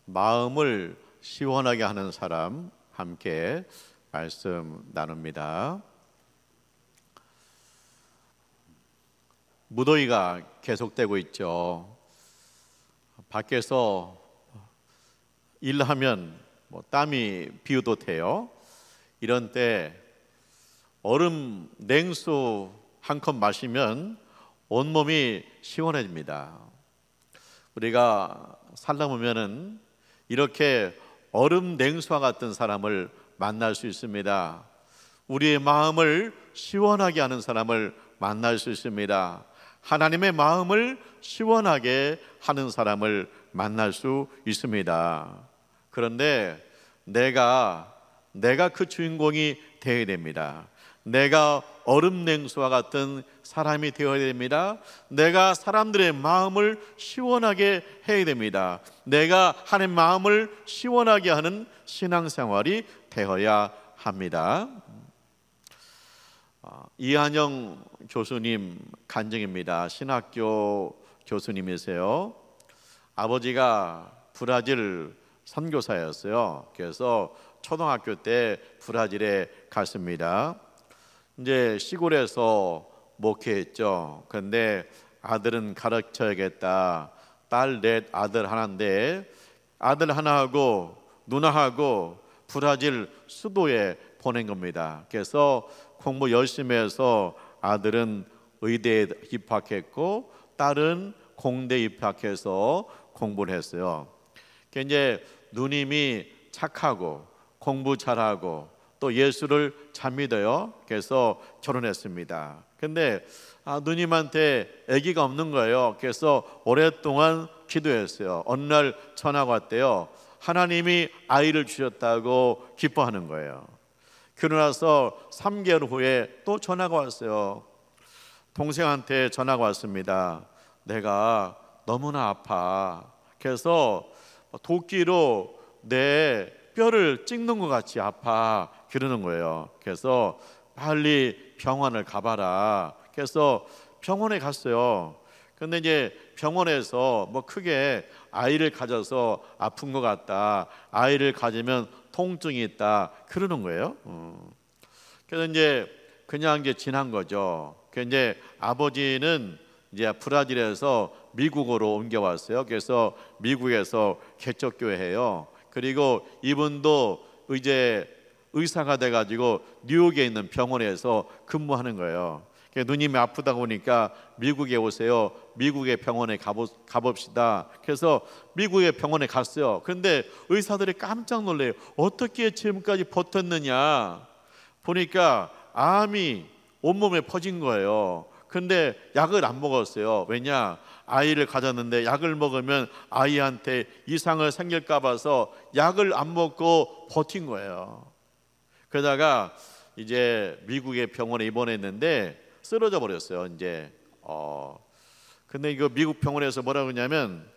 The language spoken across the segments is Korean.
마음을 시원하게 하는 사람 함께 말씀 나눕니다. 무더위가 계속되고 있죠. 밖에서 일하면 땀이 비오듯해요. 이런 때 얼음 냉수 한 컵 마시면 온몸이 시원해집니다. 우리가 살다 보면은 이렇게 얼음 냉수와 같은 사람을 만날 수 있습니다. 우리의 마음을 시원하게 하는 사람을 만날 수 있습니다. 하나님의 마음을 시원하게 하는 사람을 만날 수 있습니다. 그런데 내가 그 주인공이 되어야 됩니다. 내가 얼음 냉수와 같은 사람이 되어야 됩니다. 내가 사람들의 마음을 시원하게 해야 됩니다. 내가 하나님의 마음을 시원하게 하는 신앙생활이 되어야 합니다. 이한영 교수님 간증입니다. 신학교 교수님이세요. 아버지가 브라질 선교사였어요. 그래서 초등학교 때 브라질에 갔습니다. 이제 시골에서 목회했죠. 그런데 아들은 가르쳐야겠다. 딸 넷, 아들 하나인데 아들 하나하고 누나하고 브라질 수도에 보낸 겁니다. 그래서 공부 열심히 해서 아들은 의대에 입학했고 딸은 공대 입학해서 공부를 했어요. 이제 누님이 착하고 공부 잘하고 또 예수를 잘 믿어요. 그래서 결혼했습니다. 근데 누님한테 아기가 없는 거예요. 그래서 오랫동안 기도했어요. 어느 날 전화가 왔대요. 하나님이 아이를 주셨다고 기뻐하는 거예요. 그러나서 3개월 후에 또 전화가 왔어요. 동생한테 전화가 왔습니다. 내가 너무나 아파. 그래서 도끼로 내 뼈를 찍는 것 같이 아파. 그러는 거예요. 그래서 빨리 병원을 가봐라. 그래서 병원에 갔어요. 근데 이제 병원에서 크게 아이를 가져서 아픈 것 같다. 아이를 가지면 통증이 있다. 그러는 거예요. 그래서 이제 그냥 이제 지난 거죠. 그래서 이제 아버지는 이제 브라질에서 미국으로 옮겨왔어요. 그래서 미국에서 개척교회 해요. 그리고 이분도 이제 의사가 돼가지고 뉴욕에 있는 병원에서 근무하는 거예요. 누님이 아프다 보니까 미국에 오세요. 미국의 병원에 가봅시다. 그래서 미국의 병원에 갔어요. 그런데 의사들이 깜짝 놀래요. 어떻게 지금까지 버텼느냐. 보니까 암이 온몸에 퍼진 거예요. 근데 약을 안 먹었어요. 왜냐? 아이를 가졌는데 약을 먹으면 아이한테 이상을 생길까 봐서 약을 안 먹고 버틴 거예요. 그러다가 이제 미국의 병원에 입원했는데 쓰러져 버렸어요. 이제 근데 이거 미국 병원에서 뭐라고 하냐면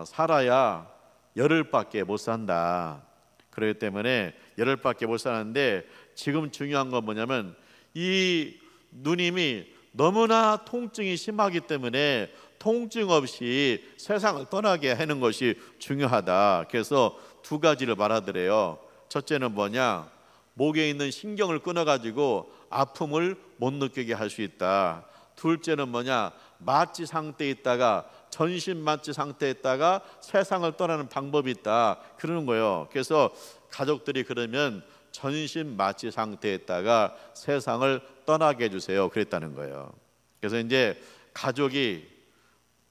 살아야 열흘밖에 못 산다. 그렇기 때문에 열흘밖에 못 사는데 지금 중요한 건 뭐냐면 이 누님이 너무나 통증이 심하기 때문에 통증 없이 세상을 떠나게 하는 것이 중요하다. 그래서 두 가지를 말하더래요. 첫째는 뭐냐? 목에 있는 신경을 끊어가지고 아픔을 못 느끼게 할 수 있다. 둘째는 뭐냐? 마취 상태에 있다가 전신 마취 상태에 있다가 세상을 떠나는 방법이 있다. 그러는 거예요. 그래서 가족들이 그러면 전신 마취 상태에 있다가 세상을 떠나게 해주세요. 그랬다는 거예요. 그래서 이제 가족이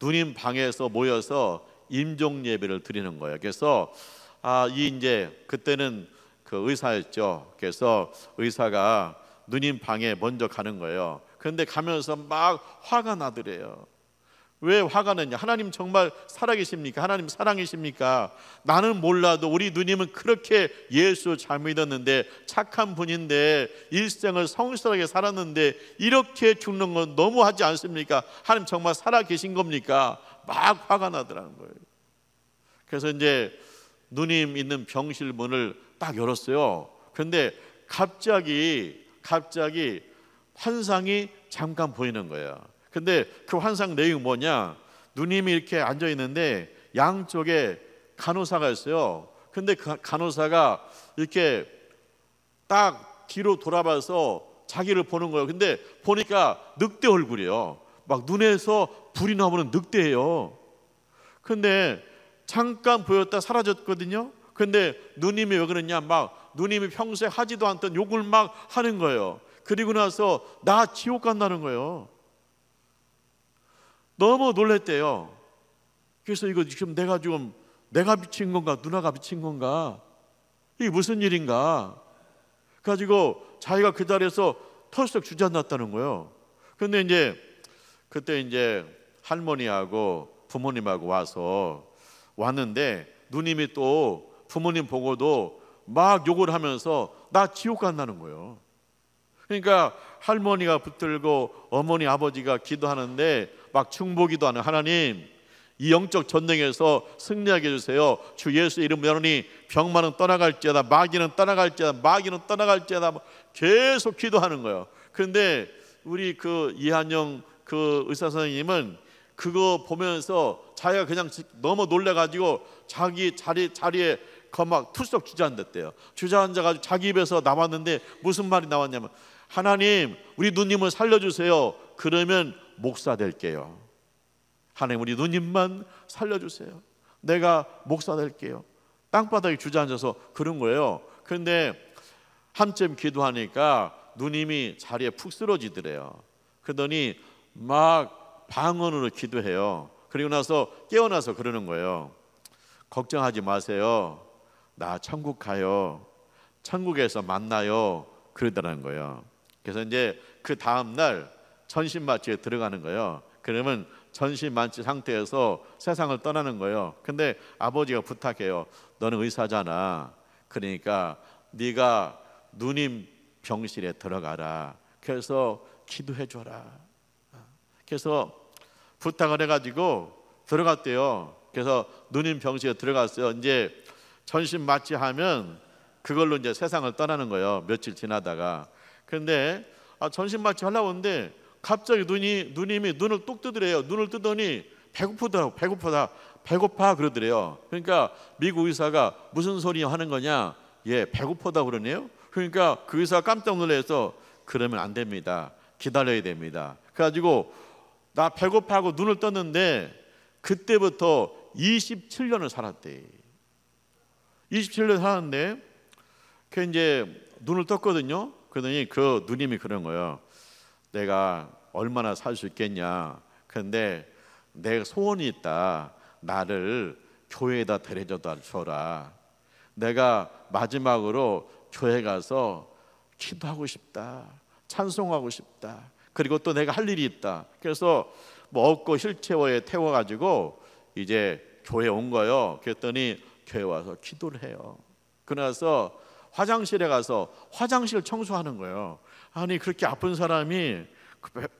누님 방에서 모여서 임종 예배를 드리는 거예요. 그래서 이제 그때는 그 의사였죠. 그래서 의사가 누님 방에 먼저 가는 거예요. 그런데 가면서 막 화가 나더래요. 왜 화가 나냐? 하나님 정말 살아계십니까? 하나님 사랑이십니까? 나는 몰라도 우리 누님은 그렇게 예수 잘 믿었는데 착한 분인데 일생을 성실하게 살았는데 이렇게 죽는 건 너무하지 않습니까? 하나님 정말 살아계신 겁니까? 막 화가 나더라는 거예요. 그래서 이제 누님 있는 병실 문을 딱 열었어요. 그런데 갑자기 환상이 잠깐 보이는 거예요. 근데 그 환상 내용이 뭐냐? 누님이 이렇게 앉아 있는데 양쪽에 간호사가 있어요. 근데 그 간호사가 이렇게 딱 뒤로 돌아봐서 자기를 보는 거예요. 근데 보니까 늑대 얼굴이에요. 막 눈에서 불이 나오는 늑대예요. 근데 잠깐 보였다 사라졌거든요. 근데 누님이 왜 그러냐, 막 누님이 평소에 하지도 않던 욕을 막 하는 거예요. 그리고 나서 나 지옥 간다는 거예요. 너무 놀랬대요. 그래서 이거 지금 내가 미친 건가, 누나가 미친 건가, 이게 무슨 일인가 가지고 자기가 그 자리에서 털썩 주저앉았다는 거예요. 근데 이제 그때 이제 할머니하고 부모님하고 왔는데 누님이 또 부모님 보고도 막 욕을 하면서 나 지옥 간다는 거예요. 그러니까 할머니가 붙들고 어머니 아버지가 기도하는데 막 중보기도 하는, 하나님 이 영적 전쟁에서 승리하게 해주세요. 주 예수 이름 명하노니 병만은 떠나갈지어다, 마귀는 떠나갈지어다, 마귀는 떠나갈지어다, 계속 기도하는 거예요. 그런데 우리 그 이한영 그 의사 선생님은 그거 보면서 자기가 그냥 너무 놀래가지고 자기 자리에 막 투석 주저앉았대요. 주저앉아가지고 자기 입에서 나왔는데 무슨 말이 나왔냐면, 하나님 우리 누님을 살려주세요. 그러면 목사 될게요. 하나님 우리 누님만 살려주세요. 내가 목사 될게요. 땅바닥에 주저앉아서 그런 거예요. 그런데 한참 기도하니까 누님이 자리에 푹 쓰러지더래요. 그러더니 막 방언으로 기도해요. 그리고 나서 깨어나서 그러는 거예요. 걱정하지 마세요. 나 천국 가요. 천국에서 만나요. 그러더라는 거예요. 그래서 이제 그 다음날 전신마취에 들어가는 거예요. 그러면 전신만취 상태에서 세상을 떠나는 거예요. 근데 아버지가 부탁해요. 너는 의사잖아. 그러니까 네가 누님 병실에 들어가라. 그래서 기도해 줘라. 그래서 부탁을 해가지고 들어갔대요. 그래서 누님 병실에 들어갔어요. 이제 전신 마취하면 그걸로 이제 세상을 떠나는 거예요. 며칠 지나다가. 그런데 전신 마취 하려고 하는데 갑자기 누님이 눈을 뚝 뜨더래요. 눈을 뜨더니 배고파 그러더래요. 그러니까 미국 의사가 무슨 소리 하는 거냐, 예, 배고프다 그러네요. 그러니까 그 의사가 깜짝 놀라서 그러면 안 됩니다. 기다려야 됩니다. 그래가지고 나 배고파하고 눈을 떴는데 그때부터 27년을 살았대. 27년 살았는데 그 이제 눈을 떴거든요. 그러더니 그 누님이 그런 거예요. 내가 얼마나 살 수 있겠냐. 그런데 내 소원이 있다. 나를 교회에다 데려다 줘라. 내가 마지막으로 교회 가서 기도하고 싶다. 찬송하고 싶다. 그리고 또 내가 할 일이 있다. 그래서 뭐 업고 휠체어에 태워가지고 이제 교회 온 거예요. 그랬더니 교회 와서 기도를 해요. 그래서 화장실에 가서 화장실 청소하는 거예요. 아니 그렇게 아픈 사람이,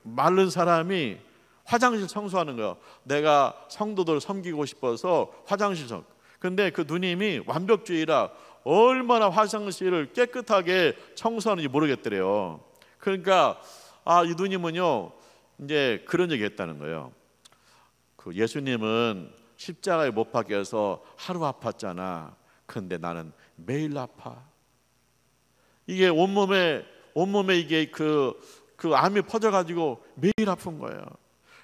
마른 사람이 화장실 청소하는 거예요. 내가 성도들 섬기고 싶어서 화장실 청소. 근데 그 누님이 완벽주의라 얼마나 화장실을 깨끗하게 청소하는지 모르겠더래요. 그러니까 이 누님은요 이제 그런 얘기 했다는 거예요. 그 예수님은 십자가에 못 박혀서 하루 아팠잖아. 근데 나는 매일 아파. 이게 온몸에 이게 그 암이 퍼져가지고 매일 아픈 거예요.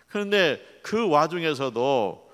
그런데 그 와중에서도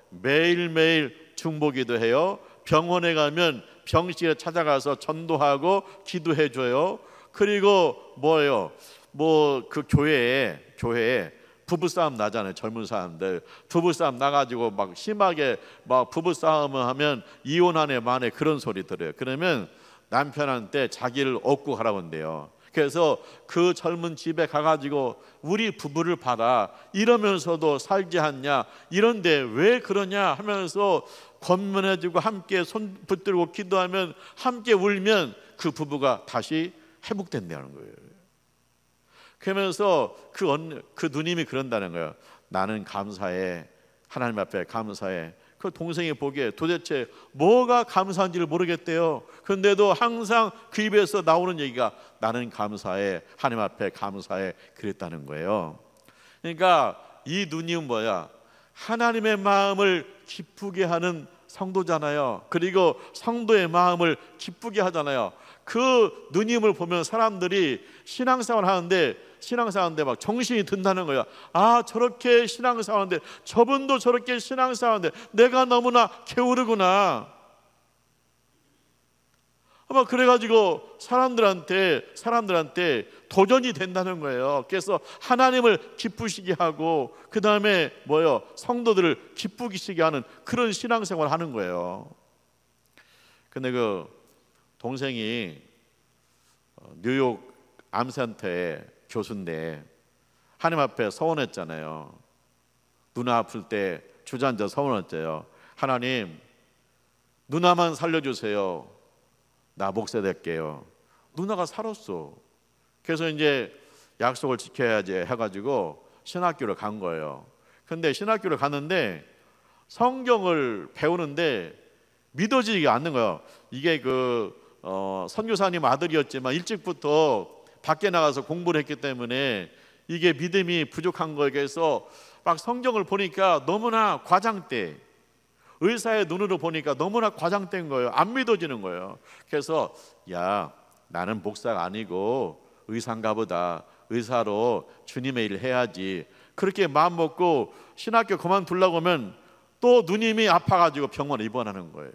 매일매일 중보기도 해요. 병원에 가면 병실에 찾아가서 전도하고 기도해줘요. 그리고 뭐예요? 뭐 그 교회에 부부싸움 나잖아요. 젊은 사람들 부부싸움 나가지고 막 심하게 막 부부싸움을 하면 이혼하네 마네 그런 소리 들어요. 그러면 남편한테 자기를 얻고 가라고 한대요. 그래서 그 젊은 집에 가가지고 우리 부부를 봐라 이러면서도 살지 않냐, 이런데 왜 그러냐 하면서 권면해주고 함께 손 붙들고 기도하면 함께 울면 그 부부가 다시 회복된다는 거예요. 그러면서 그 누님이 그런다는 거예요. 나는 감사해. 하나님 앞에 감사해. 그 동생이 보기에 도대체 뭐가 감사한지를 모르겠대요. 그런데도 항상 그 입에서 나오는 얘기가 나는 감사해. 하나님 앞에 감사해. 그랬다는 거예요. 그러니까 이 누님은 뭐야? 하나님의 마음을 기쁘게 하는 성도잖아요. 그리고 성도의 마음을 기쁘게 하잖아요. 그 누님을 보면 사람들이 신앙생활 하는데 막 정신이 든다는 거야. 아, 저렇게 신앙생활 하는데, 저분도 저렇게 신앙생활 하는데 내가 너무나 게으르구나. 아마 그래가지고 사람들한테 도전이 된다는 거예요. 그래서 하나님을 기쁘시게 하고, 그 다음에 성도들을 기쁘시게 하는 그런 신앙생활을 하는 거예요. 근데 그 동생이 뉴욕 암센터의 교수인데 하나님 앞에 서원했잖아요. 누나 아플 때 주저앉아 서원했대요. 하나님, 누나만 살려주세요. 나 목사 될게요. 누나가 살았어. 그래서 이제 약속을 지켜야지 해가지고 신학교를 간 거예요. 근데 신학교를 갔는데 성경을 배우는데 믿어지지 않는 거예요. 이게 선교사님 아들이었지만 일찍부터 밖에 나가서 공부를 했기 때문에 이게 믿음이 부족한 거에 대해서 막 성경을 보니까 너무나 과장돼. 의사의 눈으로 보니까 너무나 과장된 거예요. 안 믿어지는 거예요. 그래서 야, 나는 목사가 아니고 의사인가 보다. 의사로 주님의 일을 해야지. 그렇게 마음 먹고 신학교 그만두려고 하면 또 누님이 아파가지고 병원에 입원하는 거예요.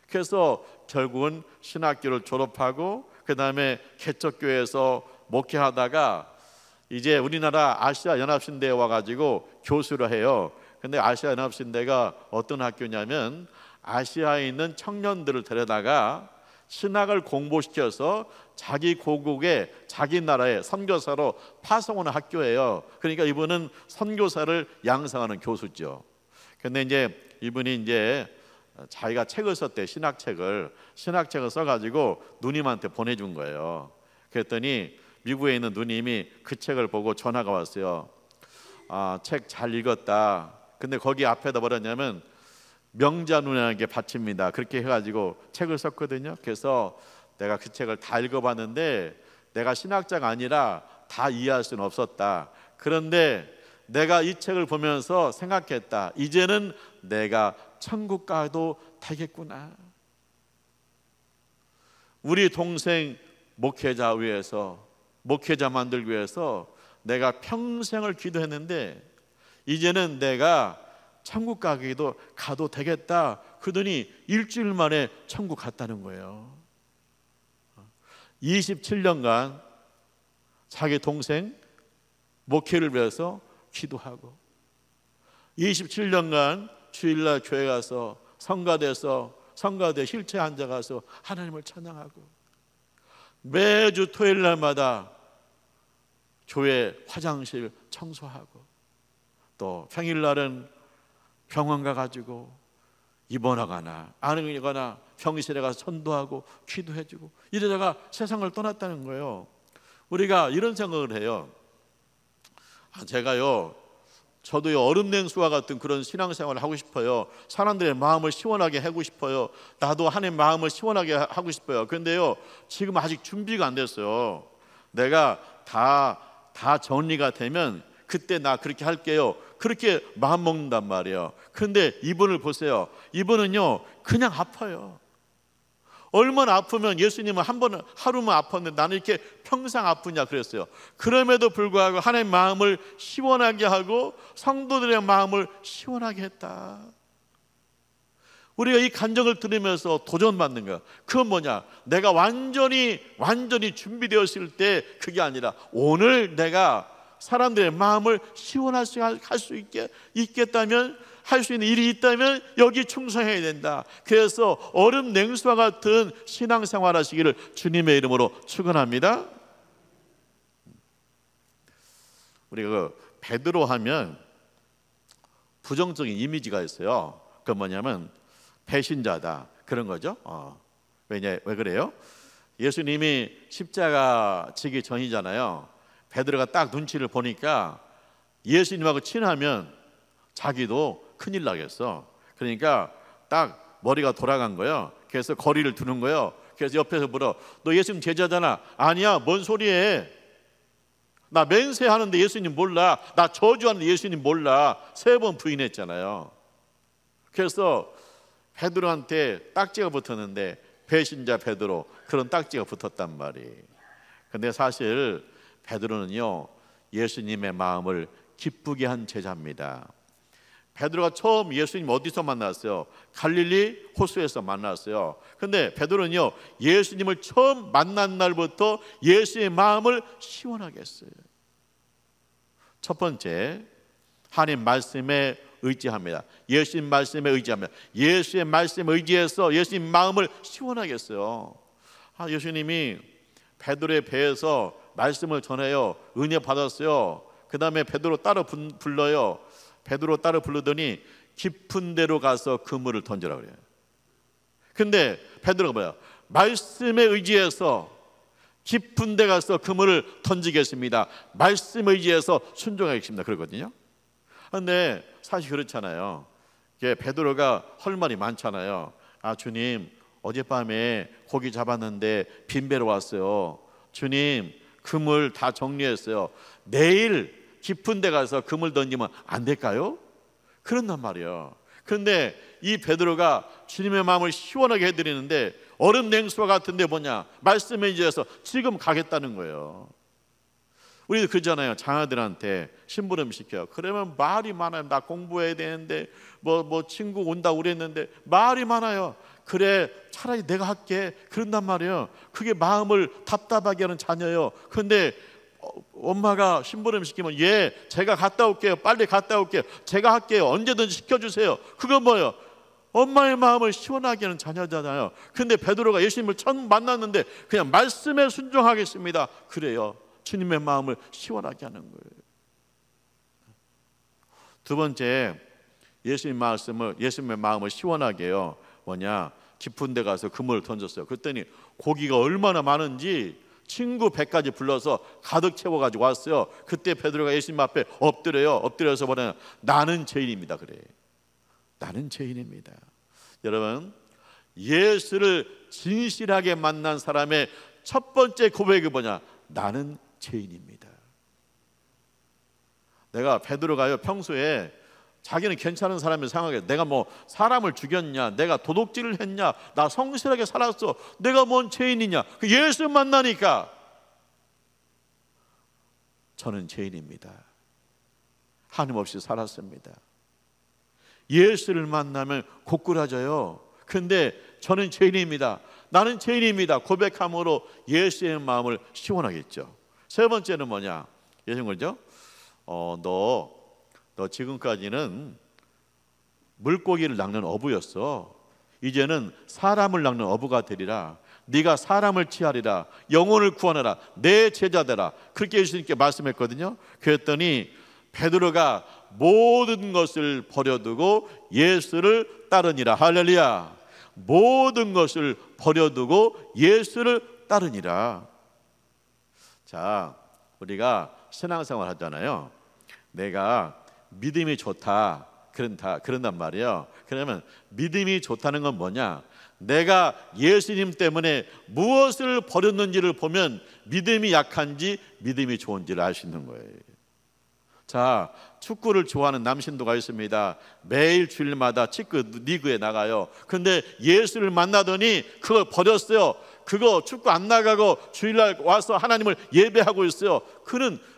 그래서 결국은 신학교를 졸업하고 그 다음에 개척교회에서 목회하다가 이제 우리나라 아시아 연합신대에 와가지고 교수를 해요. 근데 아시아 연합신대가 어떤 학교냐면 아시아에 있는 청년들을 데려다가 신학을 공부시켜서 자기 고국에 자기 나라에 선교사로 파송하는 학교예요. 그러니까 이분은 선교사를 양성하는 교수죠. 근데 이제 이분이 이제 자기가 책을 썼대. 신학책을 써가지고 누님한테 보내준 거예요. 그랬더니 미국에 있는 누님이 그 책을 보고 전화가 왔어요. 아, 책 잘 읽었다. 근데 거기 앞에다 뭐랬냐면 명자 누나에게 바칩니다. 그렇게 해가지고 책을 썼거든요. 그래서 내가 그 책을 다 읽어봤는데 내가 신학자가 아니라 다 이해할 수는 없었다. 그런데 내가 이 책을 보면서 생각했다. 이제는 내가 천국 가도 되겠구나. 우리 동생 목회자 위해서, 목회자 만들기 위해서 내가 평생을 기도했는데 이제는 내가 천국 가도 되겠다. 그러더니 일주일 만에 천국 갔다는 거예요. 27년간 자기 동생 목회를 위해서 기도하고 27년간 주일날 교회 가서 성가대 힐체에 앉아가서 하나님을 찬양하고 매주 토요일 날마다 교회 화장실 청소하고 또 평일날은 병원 가가지고 입원하거나 아니거나 병실에 가서 전도하고 기도해주고 이러다가 세상을 떠났다는 거예요. 우리가 이런 생각을 해요. 저도요 얼음 냉수와 같은 그런 신앙생활을 하고 싶어요. 사람들의 마음을 시원하게 하고 싶어요. 나도 하나님 마음을 시원하게 하고 싶어요. 그런데요 지금 아직 준비가 안 됐어요. 내가 다 정리가 되면 그때 나 그렇게 할게요. 그렇게 마음 먹는단 말이에요. 그런데 이분을 보세요. 이분은요 그냥 아파요. 얼마나 아프면 예수님은 하루만 아팠는데 나는 이렇게 평생 아프냐 그랬어요. 그럼에도 불구하고 하나님의 마음을 시원하게 하고 성도들의 마음을 시원하게 했다. 우리가 이 간증을 들으면서 도전받는 거야. 그건 뭐냐? 내가 완전히 준비되었을 때 그게 아니라 오늘 내가 사람들의 마음을 시원할 수 있겠다면 할 수 있는 일이 있다면 여기 충성해야 된다. 그래서 얼음 냉수와 같은 신앙생활 하시기를 주님의 이름으로 축원합니다. 우리가 베드로 하면 부정적인 이미지가 있어요. 그건 뭐냐면 배신자다 그런 거죠. 왜 그래요? 예수님이 십자가 지기 전이잖아요. 베드로가 딱 눈치를 보니까 예수님하고 친하면 자기도 큰일 나겠어. 그러니까 딱 머리가 돌아간 거예요. 그래서 거리를 두는 거예요. 그래서 옆에서 물어. 너 예수님 제자잖아. 아니야, 뭔 소리해? 나 맹세하는데 예수님 몰라. 나 저주하는데 예수님 몰라. 3번 부인했잖아요. 그래서 베드로한테 딱지가 붙었는데 배신자 베드로, 그런 딱지가 붙었단 말이에요. 근데 사실 베드로는요, 예수님의 마음을 기쁘게 한 제자입니다. 베드로가 처음 예수님 어디서 만났어요? 갈릴리 호수에서 만났어요. 근데 베드로는요, 예수님을 처음 만난 날부터 예수의 마음을 시원하게 했어요. 첫 번째, 하나님 말씀에 의지합니다. 예수님 말씀에 의지합니다. 예수의 말씀에 의지해서 예수님 마음을 시원하게 했어요. 예수님이 베드로의 배에서 말씀을 전해요. 은혜 받았어요. 그 다음에 베드로 따로 불러요. 베드로 따로 부르더니 깊은 데로 가서 그물을 던져라 그래요. 근데 베드로가 뭐야? 말씀에 의지해서 깊은 데 가서 그물을 던지겠습니다. 말씀에 의지해서 순종하겠습니다. 그러거든요. 근데 사실 그렇잖아요. 베드로가 할 말이 많잖아요. 주님, 어젯밤에 고기 잡았는데 빈 배로 왔어요. 주님, 그물 다 정리했어요. 내일 깊은 데 가서 그물 던지면 안 될까요? 그런단 말이에요. 그런데 이 베드로가 주님의 마음을 시원하게 해드리는데 얼음 냉수와 같은데 뭐냐? 말씀에 의지해서 지금 가겠다는 거예요. 우리도 그러잖아요. 자녀들한테 심부름 시켜요. 그러면 말이 많아요. 나 공부해야 되는데 뭐 친구 온다고 그랬는데 말이 많아요. 그래, 차라리 내가 할게. 그런단 말이에요. 그게 마음을 답답하게 하는 자녀예요. 그런데 엄마가 심부름 시키면 제가 갔다 올게요. 빨리 갔다 올게요. 제가 할게요. 언제든지 시켜주세요. 그건 뭐예요? 엄마의 마음을 시원하게 하는 자녀잖아요. 근데 베드로가 예수님을 처음 만났는데 그냥 말씀에 순종하겠습니다. 그래요. 주님의 마음을 시원하게 하는 거예요. 두 번째, 예수님의 마음을 시원하게 해요. 뭐냐? 깊은 데 가서 그물을 던졌어요. 그랬더니 고기가 얼마나 많은지 친구 배까지 불러서 가득 채워가지고 왔어요. 그때 베드로가 예수님 앞에 엎드려요. 엎드려서 뭐냐? 나는 죄인입니다. 그래. 나는 죄인입니다. 여러분, 예수를 진실하게 만난 사람의 첫 번째 고백이 뭐냐? 나는 죄인입니다. 내가 베드로가요, 평소에 자기는 괜찮은 사람을 생각해. 내가 뭐 사람을 죽였냐? 내가 도둑질을 했냐? 나 성실하게 살았어. 내가 뭔 죄인이냐? 예수 만나니까 저는 죄인입니다. 하나님 없이 살았습니다. 예수를 만나면 고꾸라져요. 근데 저는 죄인입니다. 나는 죄인입니다. 고백함으로 예수의 마음을 시원하게 했죠. 세 번째는 뭐냐? 예수님 그러죠? 너 지금까지는 물고기를 낚는 어부였어. 이제는 사람을 낚는 어부가 되리라. 네가 사람을 취하리라. 영혼을 구원하라. 내 제자 되라. 그렇게 예수님께 말씀했거든요. 그랬더니 베드로가 모든 것을 버려두고 예수를 따르니라. 할렐루야. 모든 것을 버려두고 예수를 따르니라. 자, 우리가 신앙생활 하잖아요. 내가 믿음이 좋다 그런단 말이에요. 그러면 믿음이 좋다는 건 뭐냐? 내가 예수님 때문에 무엇을 버렸는지를 보면 믿음이 약한지 믿음이 좋은지를 알 수 있는 거예요. 자, 축구를 좋아하는 남신도가 있습니다. 매일 주일마다 축구 리그에 나가요. 근데 예수를 만나더니 그걸 버렸어요. 그거 축구 안 나가고 주일날 와서 하나님을 예배하고 있어요.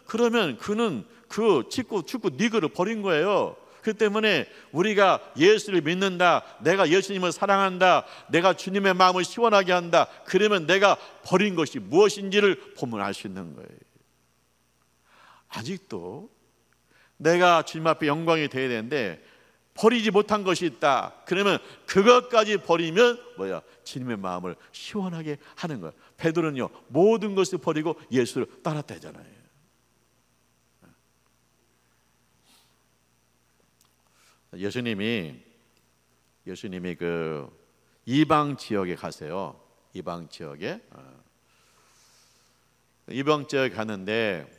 그러면 그는 그 축구 리그를 버린 거예요. 그 때문에 우리가 예수를 믿는다, 내가 예수님을 사랑한다, 내가 주님의 마음을 시원하게 한다, 그러면 내가 버린 것이 무엇인지를 보면 알 수 있는 거예요. 아직도 내가 주님 앞에 영광이 되어야 되는데 버리지 못한 것이 있다. 그러면 그것까지 버리면 뭐야? 주님의 마음을 시원하게 하는 거예요. 베드로는요, 모든 것을 버리고 예수를 따랐다잖아요. 예수님이 그 이방 지역에 가세요. 이방 지역에 가는데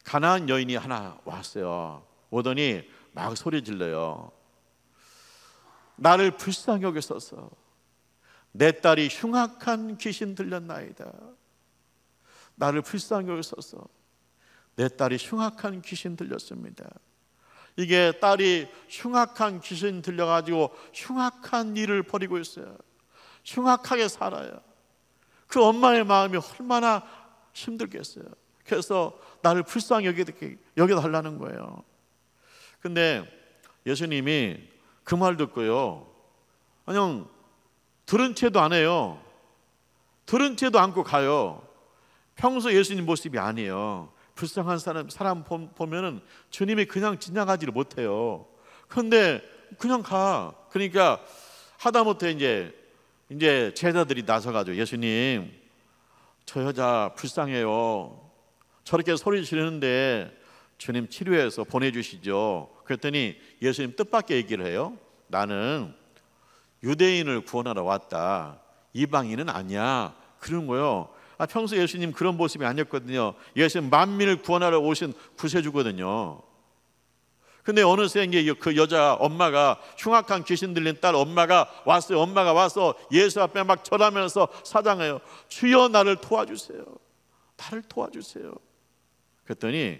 가나안 여인이 하나 왔어요. 오더니 막 소리 질러요. 나를 불쌍히 여기소서. 내 딸이 흉악한 귀신 들렸나이다. 나를 불쌍히 여기소서. 내 딸이 흉악한 귀신 들렸습니다. 이게 딸이 흉악한 귀신 들려가지고 흉악한 일을 벌이고 있어요. 흉악하게 살아요. 그 엄마의 마음이 얼마나 힘들겠어요. 그래서 나를 불쌍히 여겨달라는 거예요. 근데 예수님이 그 말 듣고요, 그냥 들은 채도 안 해요. 들은 채도 않고 가요. 평소 예수님 모습이 아니에요. 불쌍한 사람 보면은 주님이 그냥 지나가지를 못해요. 그런데 그냥 가. 그러니까 하다못해 이제 제자들이 나서가지고, 예수님, 저 여자 불쌍해요. 저렇게 소리 지르는데 주님 치료해서 보내주시죠. 그랬더니 예수님 뜻밖의 얘기를 해요. 나는 유대인을 구원하러 왔다, 이방인은 아니야. 그런 거요. 평소 예수님 그런 모습이 아니었거든요. 예수님 만민을 구원하러 오신 구세주거든요. 근데 어느새 이제 그 여자 엄마가, 흉악한 귀신 들린 딸 엄마가 왔어요. 엄마가 와서 예수 앞에 막 절하면서 사장해요. 주여, 나를 도와주세요. 나를 도와주세요. 그랬더니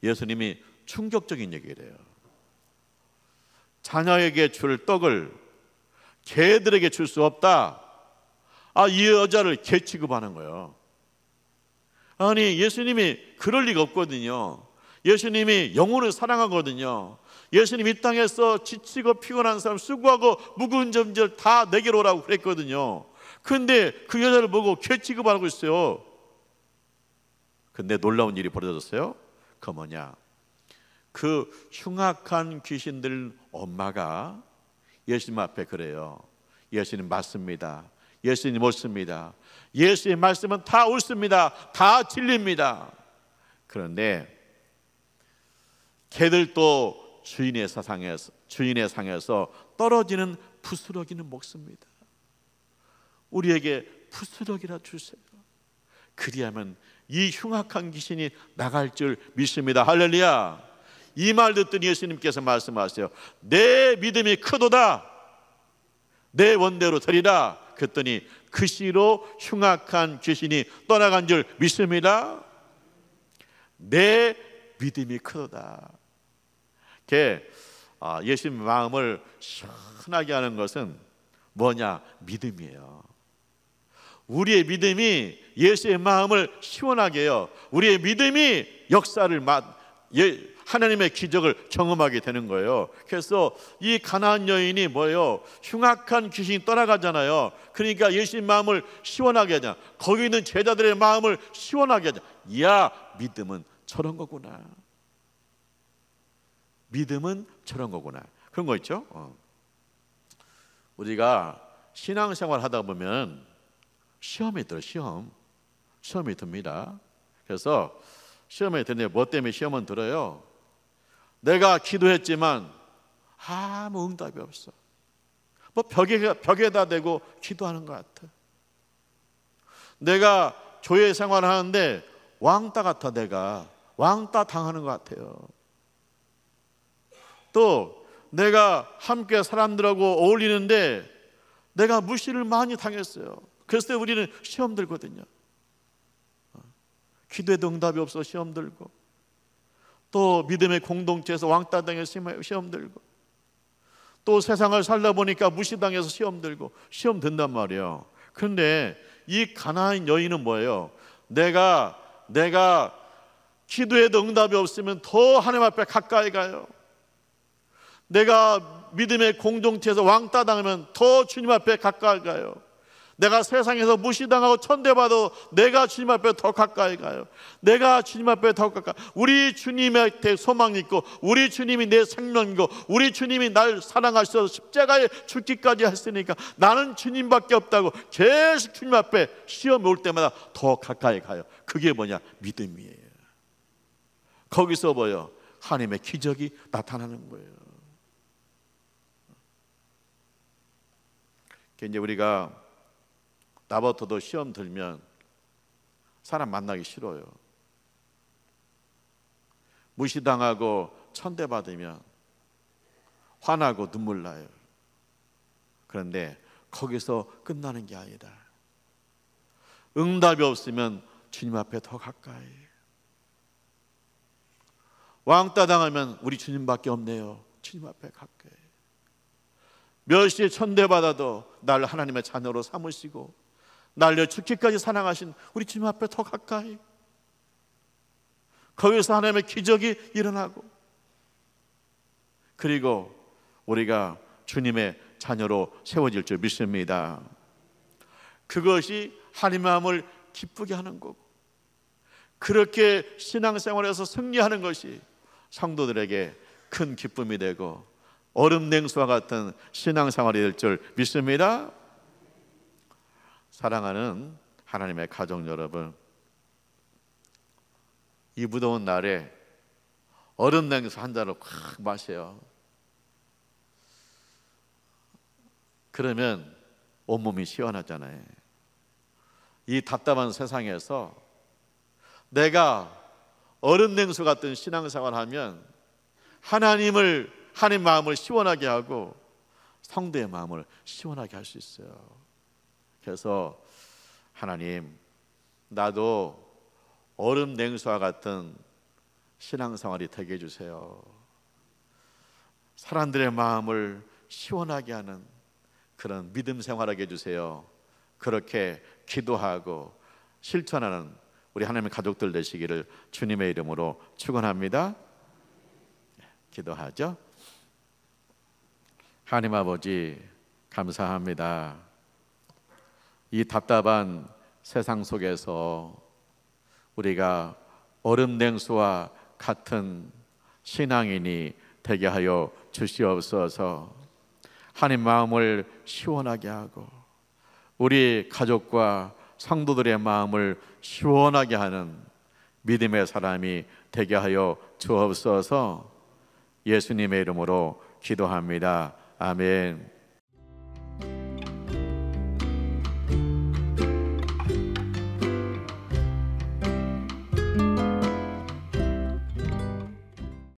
예수님이 충격적인 얘기를 해요. 자녀에게 줄 떡을 개들에게 줄 수 없다. 이 여자를 개 취급하는 거예요. 아니, 예수님이 그럴 리가 없거든요. 예수님이 영혼을 사랑하거든요. 예수님 이 땅에서 지치고 피곤한 사람, 수고하고 무거운 점들 다 내게로 오라고 그랬거든요. 근데 그 여자를 보고 개 취급하고 있어요. 근데 놀라운 일이 벌어졌어요. 그 뭐냐, 그 흉악한 귀신들 엄마가 예수님 앞에 그래요. 예수님 맞습니다. 예수님 옳습니다. 예수의 말씀은 다 옳습니다. 다 진리입니다. 그런데 개들도 주인의 상에서 떨어지는 부스러기는 먹습니다. 우리에게 부스러기라 주세요. 그리하면 이 흉악한 귀신이 나갈 줄 믿습니다. 할렐루야. 이 말 듣더니 예수님께서 말씀하세요. 내 믿음이 크도다. 내 원대로 되리라. 그랬더니 그 시로 흉악한 귀신이 떠나간 줄 믿습니다. 내 믿음이 크도다. 예수님 마음을 시원하게 하는 것은 뭐냐? 믿음이에요. 우리의 믿음이 예수의 마음을 시원하게 해요. 우리의 믿음이 역사를 하나님의 기적을 경험하게 되는 거예요. 그래서 이 가나안 여인이 뭐예요? 흉악한 귀신이 떠나가잖아요. 그러니까 예수님 마음을 시원하게 하자. 거기 있는 제자들의 마음을 시원하게 하자. 이야, 믿음은 저런 거구나. 믿음은 저런 거구나. 그런 거 있죠. 우리가 신앙생활 하다 보면 시험이 들어요. 시험이 듭니다. 그래서 시험에 드는데 뭐 때문에 시험은 들어요? 내가 기도했지만 아무 응답이 없어. 뭐 벽에다 대고 기도하는 것 같아. 내가 교회 생활을 하는데 왕따 같아. 내가 왕따 당하는 것 같아요. 또 내가 함께 사람들하고 어울리는데 내가 무시를 많이 당했어요. 그래서 우리는 시험 들거든요. 기도에도 응답이 없어 시험 들고, 또 믿음의 공동체에서 왕따 당해서 시험 들고, 또 세상을 살다 보니까 무시당해서 시험 들고, 시험 든단 말이에요. 그런데 이 가나안 여인은 뭐예요? 내가 기도에도 응답이 없으면 더 하나님 앞에 가까이 가요. 내가 믿음의 공동체에서 왕따 당하면 더 주님 앞에 가까이 가요. 내가 세상에서 무시당하고 천대받아도 내가 주님 앞에 더 가까이 가요. 내가 주님 앞에 더 가까이. 우리 주님한테 소망이 있고, 우리 주님이 내 생명이고, 우리 주님이 날 사랑하셔서 십자가에 죽기까지 했으니까 나는 주님밖에 없다고 계속 주님 앞에 시험이 올 때마다 더 가까이 가요. 그게 뭐냐? 믿음이에요. 거기서 뭐예요? 하나님의 기적이 나타나는 거예요. 이제 우리가 나부터도 시험 들면 사람 만나기 싫어요. 무시당하고 천대받으면 화나고 눈물 나요. 그런데 거기서 끝나는 게 아니라 응답이 없으면 주님 앞에 더 가까이, 왕따 당하면 우리 주님밖에 없네요. 주님 앞에 갈게. 몇 시에 천대받아도 날 하나님의 자녀로 삼으시고 날려 죽기까지 사랑하신 우리 주님 앞에 더 가까이, 거기서 하나님의 기적이 일어나고, 그리고 우리가 주님의 자녀로 세워질 줄 믿습니다. 그것이 하나님의 마음을 기쁘게 하는 거고, 그렇게 신앙생활에서 승리하는 것이 성도들에게 큰 기쁨이 되고 얼음 냉수와 같은 신앙생활이 될 줄 믿습니다. 사랑하는 하나님의 가족 여러분, 이 무더운 날에 얼음 냉수 한 잔을 확 마셔요. 그러면 온몸이 시원하잖아요. 이 답답한 세상에서 내가 얼음 냉수 같은 신앙생활을 하면 하나님 마음을 시원하게 하고 성도의 마음을 시원하게 할 수 있어요. 그래서 하나님, 나도 얼음 냉수와 같은 신앙생활이 되게 해주세요. 사람들의 마음을 시원하게 하는 그런 믿음 생활하게 해주세요. 그렇게 기도하고 실천하는 우리 하나님의 가족들 되시기를 주님의 이름으로 축원합니다. 기도하죠. 하나님 아버지, 감사합니다. 이 답답한 세상 속에서 우리가 얼음 냉수와 같은 신앙인이 되게 하여 주시옵소서. 하나님 마음을 시원하게 하고 우리 가족과 성도들의 마음을 시원하게 하는 믿음의 사람이 되게 하여 주옵소서. 예수님의 이름으로 기도합니다. 아멘.